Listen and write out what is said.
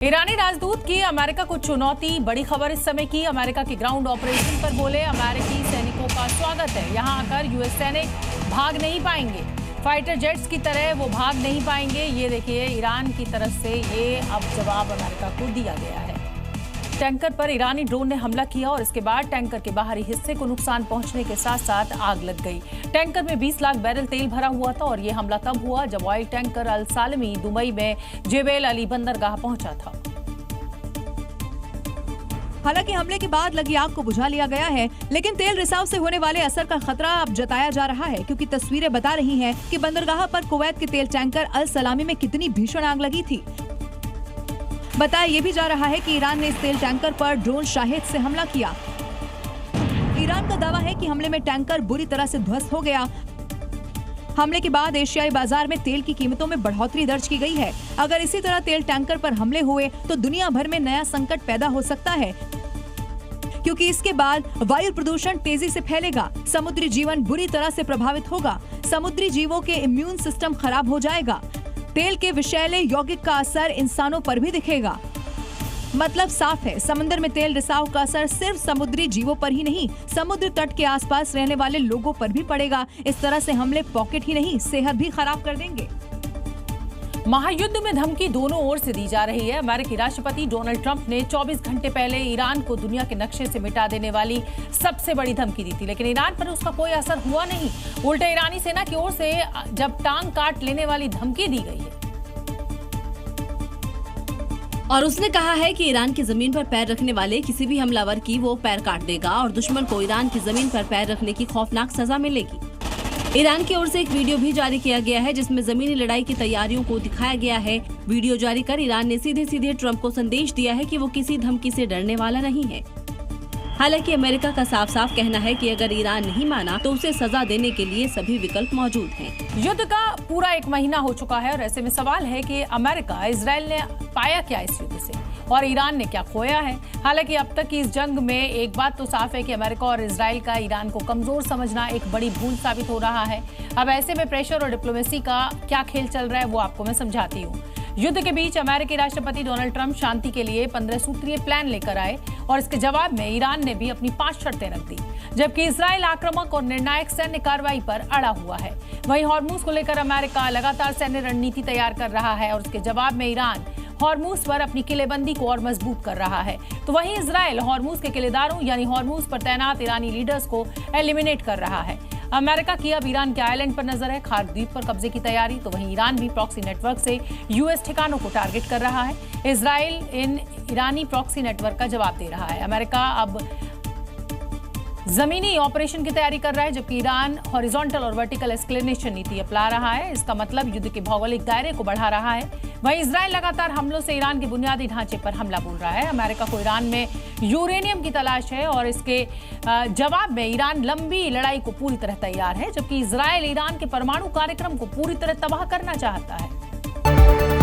ईरानी राजदूत की अमेरिका को चुनौती। बड़ी खबर इस समय की। अमेरिका के ग्राउंड ऑपरेशन पर बोले अमेरिकी सैनिकों का स्वागत है। यहां आकर यूएस सैनिक भाग नहीं पाएंगे, फाइटर जेट्स की तरह वो भाग नहीं पाएंगे। ये देखिए, ईरान की तरफ से ये अब जवाब अमेरिका को दिया गया है। टैंकर पर ईरानी ड्रोन ने हमला किया और इसके बाद टैंकर के बाहरी हिस्से को नुकसान पहुंचने के साथ साथ आग लग गई। टैंकर में 20 लाख बैरल तेल भरा हुआ था और ये हमला तब हुआ जब ऑयल टैंकर अल सालमी दुबई में जेबेल अली बंदरगाह पहुंचा था। हालांकि हमले के बाद लगी आग को बुझा लिया गया है, लेकिन तेल रिसाव से होने वाले असर का खतरा अब जताया जा रहा है, क्योंकि तस्वीरें बता रही हैं कि बंदरगाह पर कुवैत के तेल टैंकर अल सलामी में कितनी भीषण आग लगी थी। बताया ये भी जा रहा है कि ईरान ने इस तेल टैंकर पर ड्रोन शाहिद से हमला किया। ईरान का दावा है कि हमले में टैंकर बुरी तरह से ध्वस्त हो गया। हमले के बाद एशियाई बाजार में तेल की कीमतों में बढ़ोतरी दर्ज की गई है। अगर इसी तरह तेल टैंकर पर हमले हुए तो दुनिया भर में नया संकट पैदा हो सकता है, क्योंकि इसके बाद वायु प्रदूषण तेजी से फैलेगा, समुद्री जीवन बुरी तरह से प्रभावित होगा, समुद्री जीवों के इम्यून सिस्टम खराब हो जाएगा। तेल के विषैले यौगिक का असर इंसानों पर भी दिखेगा। मतलब साफ है, समंदर में तेल रिसाव का असर सिर्फ समुद्री जीवों पर ही नहीं, समुद्र तट के आसपास रहने वाले लोगों पर भी पड़ेगा। इस तरह से हमले पॉकेट ही नहीं, सेहत भी खराब कर देंगे। महायुद्ध में धमकी दोनों ओर से दी जा रही है। अमेरिकी राष्ट्रपति डोनाल्ड ट्रंप ने 24 घंटे पहले ईरान को दुनिया के नक्शे से मिटा देने वाली सबसे बड़ी धमकी दी थी, लेकिन ईरान पर उसका कोई असर हुआ नहीं। उल्टे ईरानी सेना की ओर से जब टांग काट लेने वाली धमकी दी गई है और उसने कहा है कि ईरान की जमीन पर पैर रखने वाले किसी भी हमलावर की वो पैर काट देगा और दुश्मन को ईरान की जमीन पर पैर रखने की खौफनाक सजा मिलेगी। ईरान की ओर से एक वीडियो भी जारी किया गया है जिसमें जमीनी लड़ाई की तैयारियों को दिखाया गया है। वीडियो जारी कर ईरान ने सीधे सीधे ट्रंप को संदेश दिया है कि वो किसी धमकी से डरने वाला नहीं है। हालांकि अमेरिका का साफ साफ कहना है कि अगर ईरान नहीं माना तो उसे सजा देने के लिए सभी विकल्प मौजूद हैं। युद्ध का पूरा 1 महीना हो चुका है और ऐसे में सवाल है कि अमेरिका, इजराइल ने पाया क्या इस युद्ध से और ईरान ने क्या खोया है। हालांकि अब तक की इस जंग में एक बात तो साफ है कि अमेरिका और इजराइल का ईरान को कमजोर समझना एक बड़ी भूल साबित हो रहा है। अब ऐसे में प्रेशर और डिप्लोमेसी का क्या खेल चल रहा है वो आपको मैं समझाती हूँ। युद्ध के बीच अमेरिकी राष्ट्रपति डोनाल्ड ट्रंप शांति के लिए 15 सूत्रीय प्लान लेकर आए और इसके जवाब में ईरान ने भी अपनी 5 शर्तें रख दी, जबकि इजराइल आक्रामक और निर्णायक सैन्य कार्रवाई पर अड़ा हुआ है। वहीं हॉर्मुज को लेकर अमेरिका लगातार सैन्य रणनीति तैयार कर रहा है और उसके जवाब में ईरान हॉर्मुज पर अपनी किलेबंदी को और मजबूत कर रहा है। तो वहीं इजराइल हॉर्मुज के किलेदारों यानी हॉर्मुज पर तैनात ईरानी लीडर्स को एलिमिनेट कर रहा है। अमेरिका की अब ईरान के आइलैंड पर नजर है, खार्क द्वीप पर कब्जे की तैयारी। तो वहीं ईरान भी प्रॉक्सी नेटवर्क से यूएस ठिकानों को टारगेट कर रहा है। इजराइल इन ईरानी प्रॉक्सी नेटवर्क का जवाब दे रहा है। अमेरिका अब जमीनी ऑपरेशन की तैयारी कर रहा है, जबकि ईरान हॉरिजॉन्टल और वर्टिकल एस्केलेशन नीति अपना रहा है। इसका मतलब युद्ध के भौगोलिक दायरे को बढ़ा रहा है। वहीं इजराइल लगातार हमलों से ईरान के बुनियादी ढांचे पर हमला बोल रहा है। अमेरिका को ईरान में यूरेनियम की तलाश है और इसके जवाब में ईरान लंबी लड़ाई को पूरी तरह तैयार है, जबकि इजराइल ईरान के परमाणु कार्यक्रम को पूरी तरह तबाह करना चाहता है।